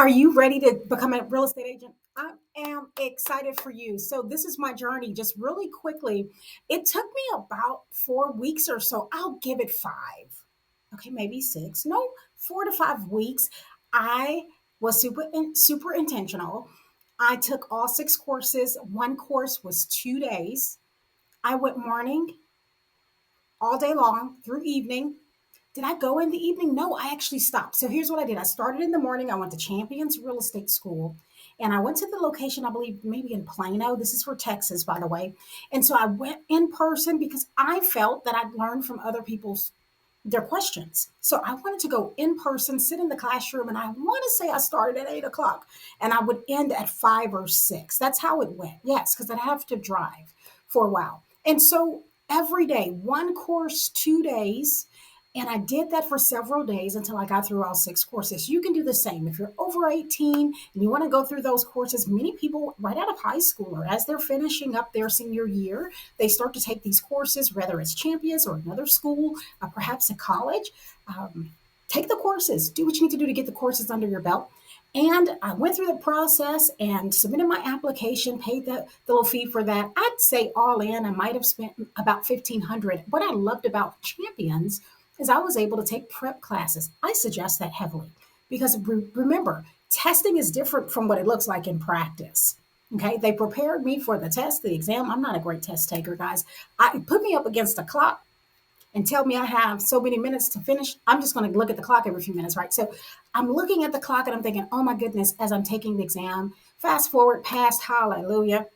Are you ready to become a real estate agent? I am excited for you. So, this is my journey. Just really quickly, it took me about 4 weeks or so. I'll give it five. Okay, maybe six. No, 4 to 5 weeks. I was super intentional. I took all six courses. One course was 2 days. I went morning, all day long through evening. Did I go in the evening? No, I actually stopped. So here's what I did. I started in the morning. I went to Champions Real Estate School and I went to the location, I believe maybe in Plano. This is for Texas, by the way. And so I went in person because I felt that I'd learned from other people's their questions. So I wanted to go in person, sit in the classroom, and I want to say I started at 8 o'clock and I would end at 5 or 6. That's how it went. Yes, because I'd have to drive for a while. And so every day, one course, 2 days. And I did that for several days until I got through all six courses. You can do the same. If you're over 18 and you want to go through those courses, many people right out of high school or as they're finishing up their senior year, they start to take these courses, whether it's Champions or another school, perhaps a college. Take the courses, do what you need to do to get the courses under your belt. And I went through the process and submitted my application, paid the little fee for that. I'd say all in, I might have spent about 1,500. What I loved about Champions is I was able to take prep classes. I suggest that heavily because remember, testing is different from what it looks like in practice. Okay, they prepared me for the test, the exam. I'm not a great test taker, guys. I put me up against a clock and tell me I have so many minutes to finish. I'm just going to look at the clock every few minutes, right? So I'm looking at the clock and I'm thinking, oh my goodness, as I'm taking the exam, fast forward past hallelujah.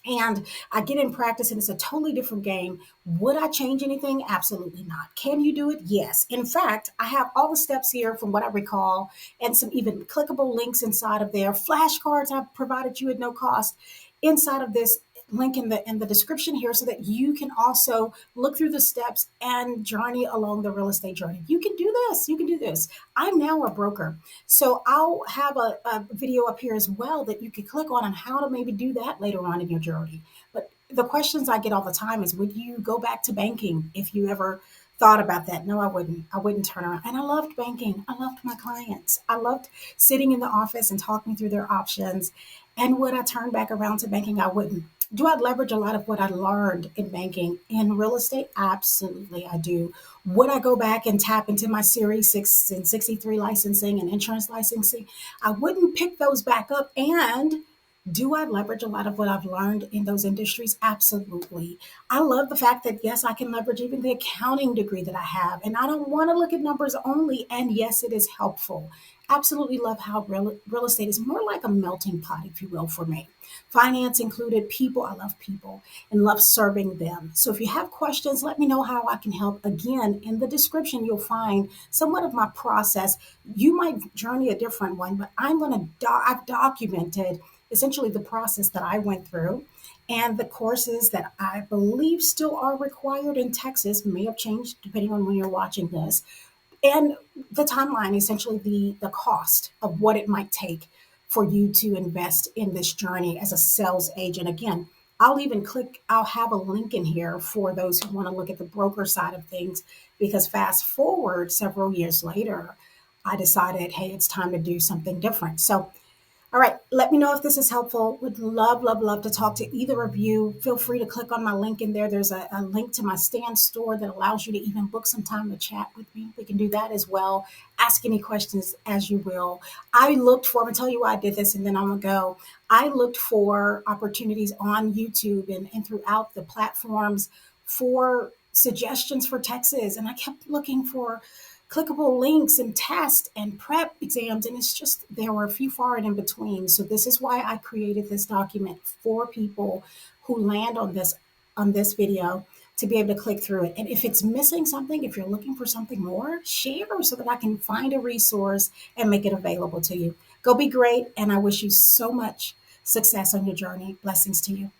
And I get in practice and it's a totally different game. Would I change anything? Absolutely not. Can you do it? Yes. In fact, I have all the steps here from what I recall and some even clickable links inside of there. Flashcards I've provided you at no cost inside of this link in the description here so that you can also look through the steps and journey along the real estate journey. You can do this. You can do this. I'm now a broker. So I'll have a video up here as well that you can click on how to maybe do that later on in your journey. But the questions I get all the time is, would you go back to banking if you ever thought about that? No, I wouldn't. I wouldn't turn around. And I loved banking. I loved my clients. I loved sitting in the office and talking through their options. And would I turn back around to banking? I wouldn't. Do I leverage a lot of what I learned in banking in real estate? Absolutely, I do. Would I go back and tap into my Series 6 and 63 licensing and insurance licensing? I wouldn't pick those back up. And do I leverage a lot of what I've learned in those industries? Absolutely. I love the fact that, yes, I can leverage even the accounting degree that I have. And I don't want to look at numbers only. And yes, it is helpful. Absolutely love how real estate is more like a melting pot, if you will, for me. Finance included, people. I love people and love serving them. So if you have questions, let me know how I can help. Again, in the description, you'll find somewhat of my process. You might journey a different one, but I've documented essentially the process that I went through and the courses that I believe still are required in Texas, may have changed depending on when you're watching this, and the timeline, essentially the cost of what it might take for you to invest in this journey as a sales agent. Again, I'll have a link in here for those who want to look at the broker side of things, because fast forward several years later, I decided, hey, it's time to do something different. So all right, let me know if this is helpful. Would love, love, love to talk to either of you. Feel free to click on my link in there. There's a link to my stand store that allows you to even book some time to chat with me. We can do that as well. Ask any questions as you will. I'm gonna tell you why I did this and then I'm gonna go. I looked for opportunities on YouTube and throughout the platforms for suggestions for Texas. And I kept looking for clickable links and tests and prep exams. And it's just, there were a few far and in between. So this is why I created this document for people who land on this video to be able to click through it. And if it's missing something, if you're looking for something more, share so that I can find a resource and make it available to you. Go be great. And I wish you so much success on your journey. Blessings to you.